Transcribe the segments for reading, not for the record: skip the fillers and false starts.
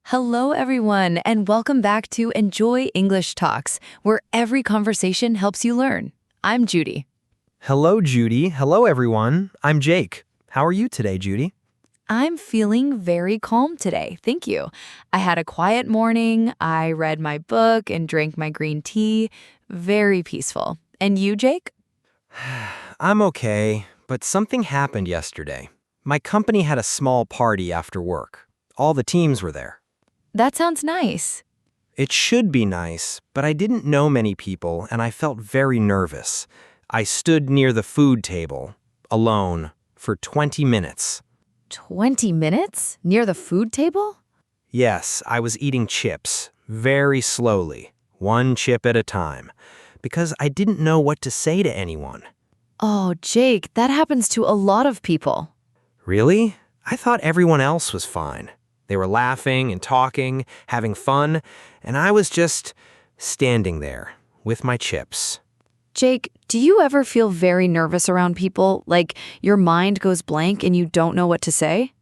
Hello, everyone, and welcome back to Enjoy English Talks, where every conversation helps you learn. I'm Judy. Hello, Judy. Hello, everyone. I'm Jake. How are you today, Judy? I'm feeling very calm today, thank you. I had a quiet morning, I read my book and drank my green tea. Very peaceful. And you, Jake? I'm okay, but something happened yesterday. My company had a small party after work. All the teams were there. That sounds nice. It should be nice, but I didn't know many people and I felt very nervous. I stood near the food table, alone, for 20 minutes. 20 minutes? Near the food table? Yes, I was eating chips, very slowly, one chip at a time, because I didn't know what to say to anyone. Oh, Jake, that happens to a lot of people. Really? I thought everyone else was fine. They were laughing and talking, having fun, and I was just standing there with my chips. Jake, do you ever feel very nervous around people, like your mind goes blank and you don't know what to say?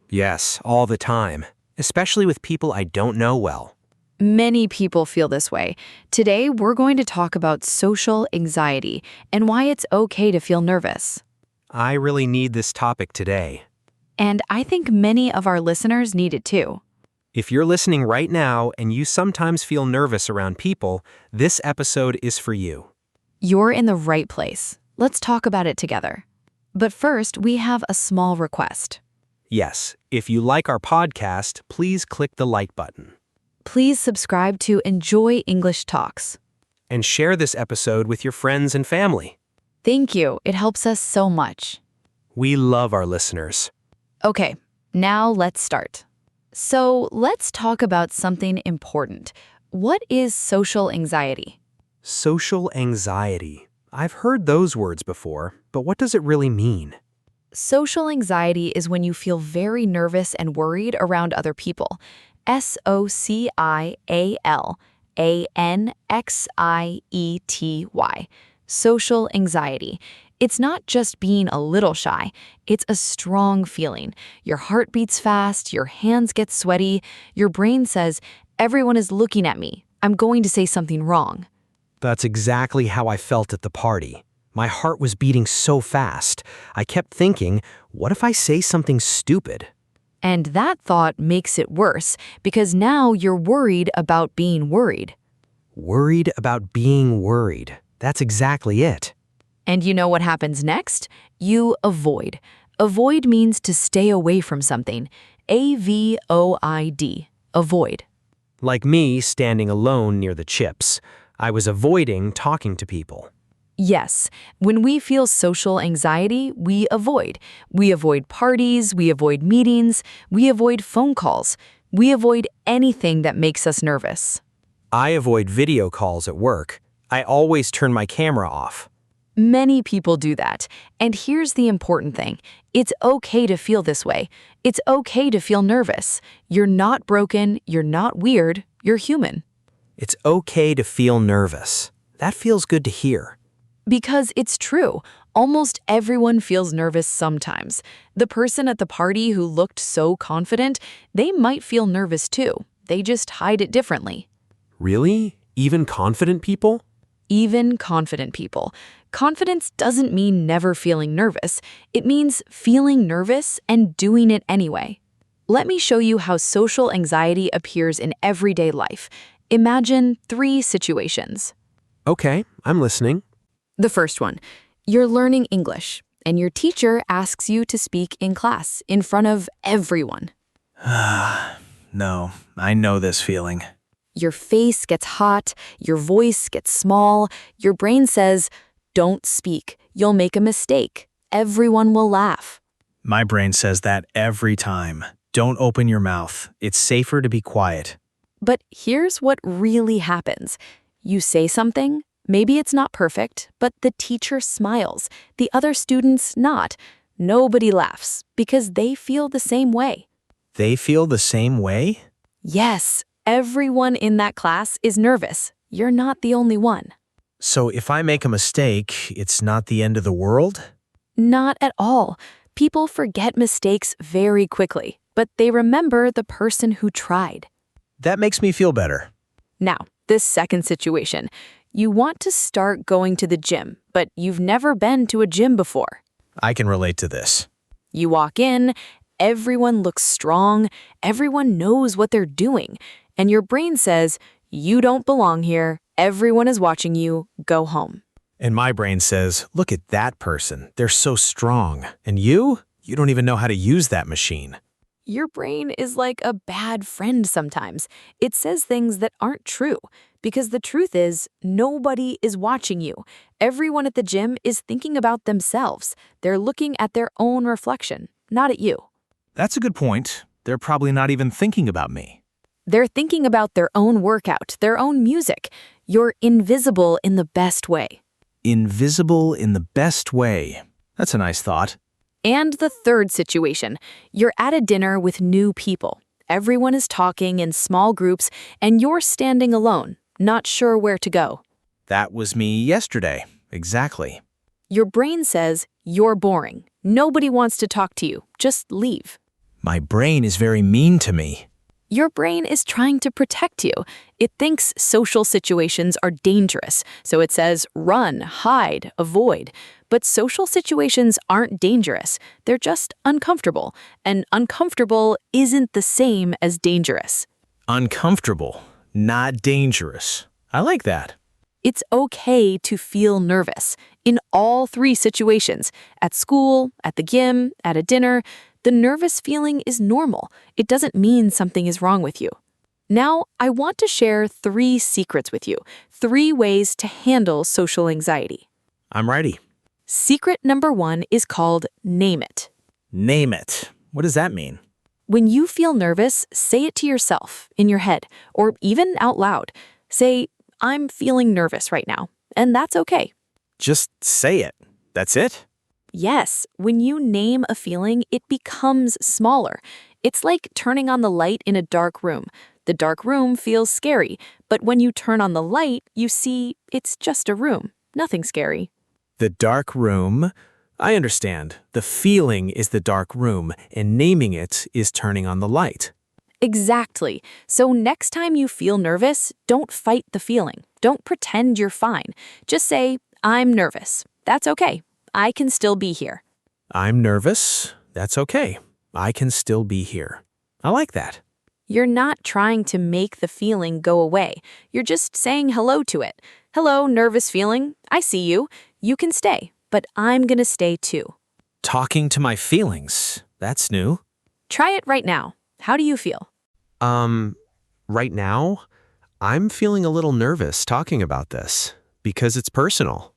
Yes, all the time, especially with people I don't know well. Many people feel this way. Today, we're going to talk about social anxiety and why it's okay to feel nervous. I really need this topic today. And I think many of our listeners need it too. If you're listening right now and you sometimes feel nervous around people, this episode is for you. You're in the right place. Let's talk about it together. But first, we have a small request. Yes, if you like our podcast, please click the like button. Please subscribe to Enjoy English Talks. And share this episode with your friends and family. Thank you. It helps us so much. We love our listeners. Okay, now let's start. So let's talk about something important. What is social anxiety? Social anxiety. I've heard those words before, but what does it really mean? Social anxiety is when you feel very nervous and worried around other people. SOCIALANXIETY. Social anxiety. It's not just being a little shy. It's a strong feeling. Your heart beats fast, your hands get sweaty, your brain says, everyone is looking at me. I'm going to say something wrong. That's exactly how I felt at the party. My heart was beating so fast. I kept thinking, what if I say something stupid? And that thought makes it worse because now you're worried about being worried. Worried about being worried. That's exactly it. And you know what happens next? You avoid. Avoid means to stay away from something. AVOID. Avoid. Like me standing alone near the chips. I was avoiding talking to people. Yes, when we feel social anxiety, we avoid. We avoid parties, we avoid meetings, we avoid phone calls. We avoid anything that makes us nervous. I avoid video calls at work. I always turn my camera off. Many people do that. And here's the important thing. It's okay to feel this way. It's okay to feel nervous. You're not broken, you're not weird, you're human. It's okay to feel nervous. That feels good to hear. Because it's true. Almost everyone feels nervous sometimes. The person at the party who looked so confident, they might feel nervous too. They just hide it differently. Really? Even confident people? Even confident people. Confidence doesn't mean never feeling nervous. It means feeling nervous and doing it anyway. Let me show you how social anxiety appears in everyday life. Imagine 3 situations. Okay, I'm listening. The first one, you're learning English, and your teacher asks you to speak in class in front of everyone. No, I know this feeling. Your face gets hot, your voice gets small, your brain says, don't speak, you'll make a mistake. Everyone will laugh. My brain says that every time. Don't open your mouth. It's safer to be quiet. But here's what really happens. You say something, maybe it's not perfect, but the teacher smiles. The other students not. Nobody laughs because they feel the same way. They feel the same way? Yes, everyone in that class is nervous. You're not the only one. So if I make a mistake, it's not the end of the world? Not at all. People forget mistakes very quickly, but they remember the person who tried. That makes me feel better. Now, this second situation. You want to start going to the gym, but you've never been to a gym before. I can relate to this. You walk in, everyone looks strong, everyone knows what they're doing, and your brain says, you don't belong here, everyone is watching you, go home. And my brain says, look at that person. They're so strong. And you? You don't even know how to use that machine. Your brain is like a bad friend sometimes. It says things that aren't true, because the truth is, nobody is watching you. Everyone at the gym is thinking about themselves. They're looking at their own reflection, not at you. That's a good point. They're probably not even thinking about me. They're thinking about their own workout, their own music. You're invisible in the best way. Invisible in the best way. That's a nice thought. And the third situation, you're at a dinner with new people. Everyone is talking in small groups, and you're standing alone, not sure where to go. That was me yesterday. Exactly. Your brain says, you're boring. Nobody wants to talk to you. Just leave. My brain is very mean to me. Your brain is trying to protect you. It thinks social situations are dangerous, so it says run, hide, avoid. But social situations aren't dangerous. They're just uncomfortable, and uncomfortable isn't the same as dangerous. Uncomfortable, not dangerous. I like that. It's okay to feel nervous in all three situations, at school, at the gym, at a dinner. The nervous feeling is normal. It doesn't mean something is wrong with you. Now, I want to share 3 secrets with you, 3 ways to handle social anxiety. I'm ready. Secret number 1 is called name it. Name it. What does that mean? When you feel nervous, say it to yourself, in your head, or even out loud. Say, I'm feeling nervous right now, and that's okay. Just say it. That's it? Yes, when you name a feeling, it becomes smaller. It's like turning on the light in a dark room. The dark room feels scary, but when you turn on the light, you see it's just a room, nothing scary. The dark room. I understand. The feeling is the dark room, and naming it is turning on the light. Exactly. So next time you feel nervous, don't fight the feeling. Don't pretend you're fine. Just say, I'm nervous. That's okay. I can still be here. I'm nervous. That's okay. I can still be here. I like that. You're not trying to make the feeling go away. You're just saying hello to it. Hello, nervous feeling. I see you. You can stay, but I'm gonna stay too. Talking to my feelings. That's new. Try it right now. How do you feel? Right now, I'm feeling a little nervous talking about this because it's personal.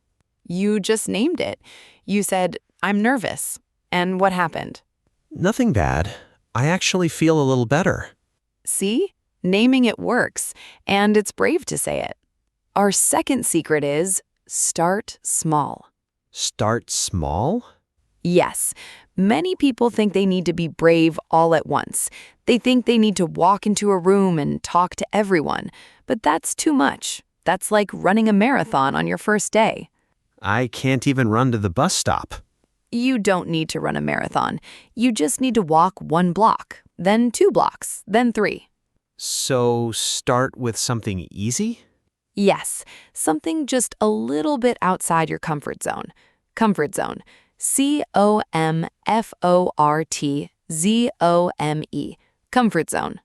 You just named it. You said, I'm nervous. And what happened? Nothing bad. I actually feel a little better. See? Naming it works, and it's brave to say it. Our second secret is start small. Start small? Yes, many people think they need to be brave all at once. They think they need to walk into a room and talk to everyone, but that's too much. That's like running a marathon on your first day. I can't even run to the bus stop. You don't need to run a marathon. You just need to walk 1 block, then 2 blocks, then 3. So start with something easy? Yes, something just a little bit outside your comfort zone. Comfort zone. COMFORTZOME. Comfort zone.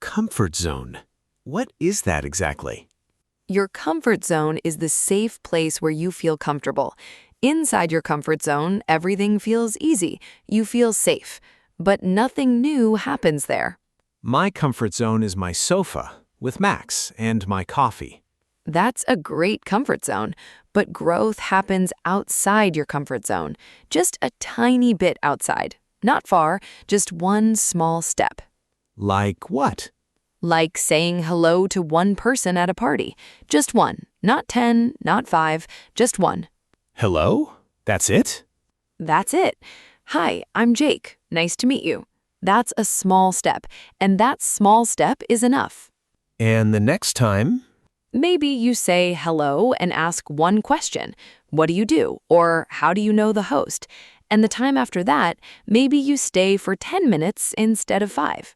Comfort zone. What is that exactly? Your comfort zone is the safe place where you feel comfortable. Inside your comfort zone, everything feels easy. You feel safe. But nothing new happens there. My comfort zone is my sofa with Max and my coffee. That's a great comfort zone, but growth happens outside your comfort zone, just a tiny bit outside. Not far, just 1 small step. Like what? Like saying hello to 1 person at a party. Just 1, not 10, not 5, just 1. Hello? That's it? That's it. Hi, I'm Jake. Nice to meet you. That's a small step, and that small step is enough. And the next time? Maybe you say hello and ask 1 question. What do you do? Or how do you know the host? And the time after that, maybe you stay for 10 minutes instead of 5.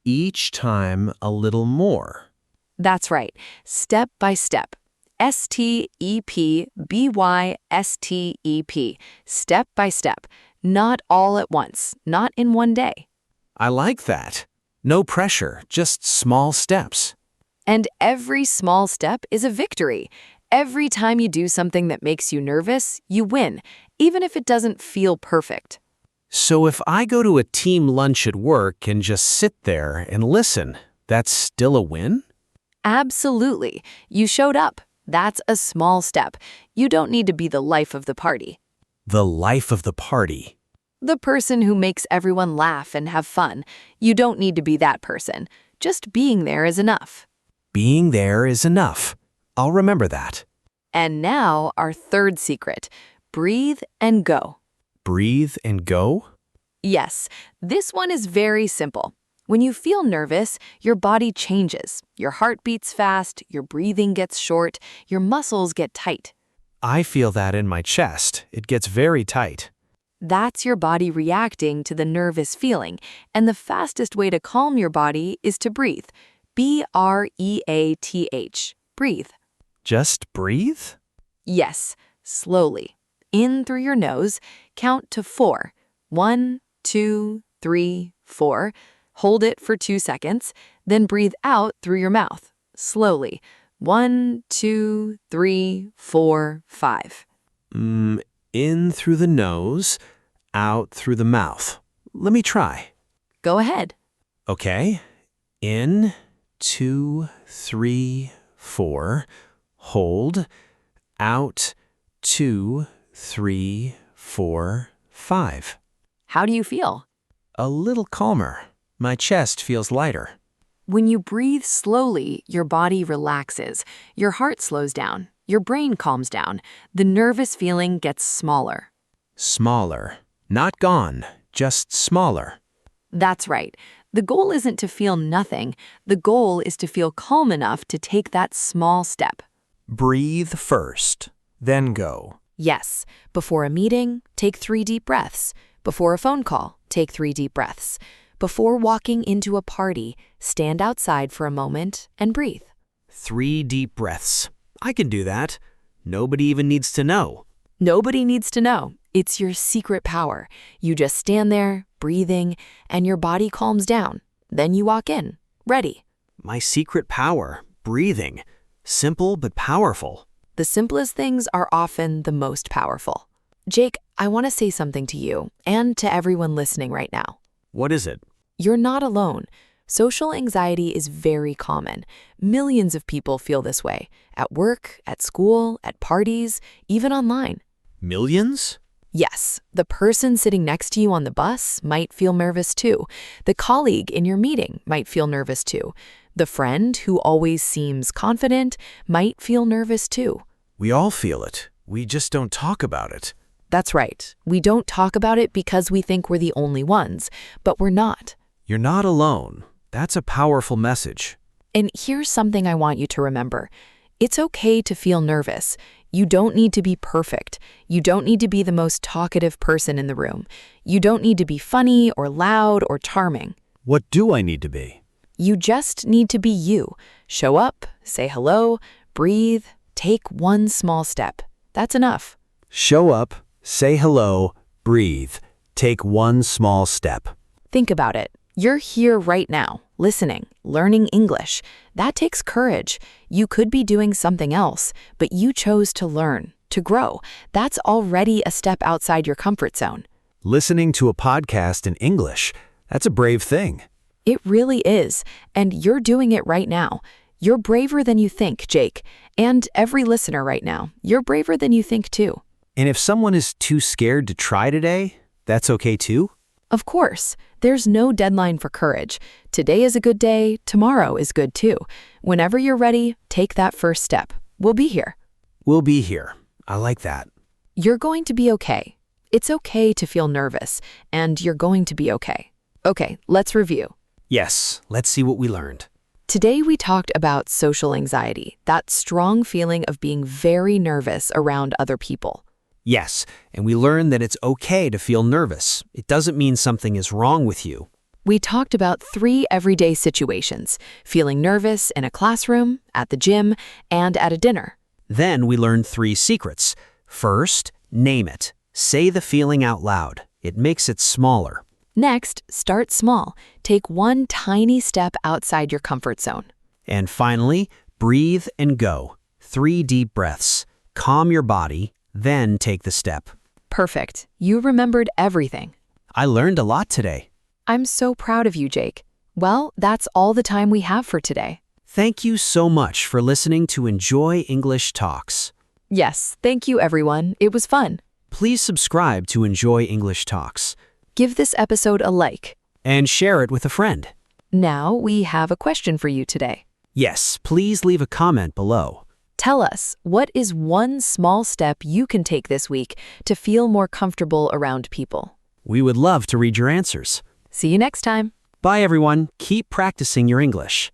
Each time a little more. That's right. Step by step. S-T-E-P-B-Y-S-T-E-P. Step by step. Not all at once. Not in one day. I like that. No pressure, just small steps. And every small step is a victory. Every time you do something that makes you nervous, you win, even if it doesn't feel perfect. So if I go to a team lunch at work and just sit there and listen, that's still a win? Absolutely. You showed up. That's a small step. You don't need to be the life of the party. The life of the party. The person who makes everyone laugh and have fun. You don't need to be that person. Just being there is enough. Being there is enough. I'll remember that. And now our third secret. Breathe and go. Breathe and go? Yes, this one is very simple. When you feel nervous, your body changes. Your heart beats fast, your breathing gets short, your muscles get tight. I feel that in my chest. It gets very tight. That's your body reacting to the nervous feeling, and the fastest way to calm your body is to breathe. B-R-E-A-T-H. Breathe. Just breathe? Yes, slowly. In through your nose, count to 4. 1, 2, 3, 4. Hold it for 2 seconds, then breathe out through your mouth, slowly. 1, 2, 3, 4, 5. In through the nose, out through the mouth. Let me try. Go ahead. Okay. In, 2, 3, 4. Hold. Out, 2, 3, 4, 5. How do you feel? A little calmer. My chest feels lighter. When you breathe slowly, your body relaxes, your heart slows down, your brain calms down, the nervous feeling gets smaller. Smaller. Not gone, just smaller. That's right. The goal isn't to feel nothing. The goal is to feel calm enough to take that small step. Breathe first, then go. Yes, before a meeting, take 3 deep breaths. Before a phone call, take 3 deep breaths. Before walking into a party, stand outside for a moment and breathe. 3 deep breaths. I can do that. Nobody even needs to know. Nobody needs to know. It's your secret power. You just stand there, breathing, and your body calms down. Then you walk in, ready. My secret power, breathing. Simple but powerful. The simplest things are often the most powerful. Jake, I want to say something to you and to everyone listening right now. What is it? You're not alone. Social anxiety is very common. Millions of people feel this way, at work, at school, at parties, even online. Millions? Yes, the person sitting next to you on the bus might feel nervous too. The colleague in your meeting might feel nervous too. The friend who always seems confident might feel nervous too. We all feel it. We just don't talk about it. That's right. We don't talk about it because we think we're the only ones, but we're not. You're not alone. That's a powerful message. And here's something I want you to remember. It's okay to feel nervous. You don't need to be perfect. You don't need to be the most talkative person in the room. You don't need to be funny or loud or charming. What do I need to be? You just need to be you. Show up, say hello, breathe, take one small step. That's enough. Show up, say hello, breathe, take one small step. Think about it. You're here right now, listening, learning English. That takes courage. You could be doing something else, but you chose to learn, to grow. That's already a step outside your comfort zone. Listening to a podcast in English, that's a brave thing. It really is, and you're doing it right now. You're braver than you think, Jake. And every listener right now, you're braver than you think too. And if someone is too scared to try today, that's okay too? Of course, there's no deadline for courage. Today is a good day, tomorrow is good too. Whenever you're ready, take that first step. We'll be here. We'll be here. I like that. You're going to be okay. It's okay to feel nervous, and you're going to be okay. Okay, let's review. Yes, let's see what we learned. Today we talked about social anxiety, that strong feeling of being very nervous around other people. Yes, and we learned that it's okay to feel nervous. It doesn't mean something is wrong with you. We talked about 3 everyday situations: feeling nervous in a classroom, at the gym, and at a dinner. Then we learned 3 secrets. First, name it. Say the feeling out loud. It makes it smaller. Next, start small. Take one tiny step outside your comfort zone. And finally, breathe and go. 3 deep breaths. Calm your body, then take the step. Perfect. You remembered everything. I learned a lot today. I'm so proud of you, Jake. Well, that's all the time we have for today. Thank you so much for listening to Enjoy English Talks. Yes, thank you, everyone. It was fun. Please subscribe to Enjoy English Talks Give this episode a like. and share it with a friend. Now we have a question for you today. Yes, please leave a comment below. Tell us, what is one small step you can take this week to feel more comfortable around people? We would love to read your answers. See you next time. Bye, everyone. Keep practicing your English.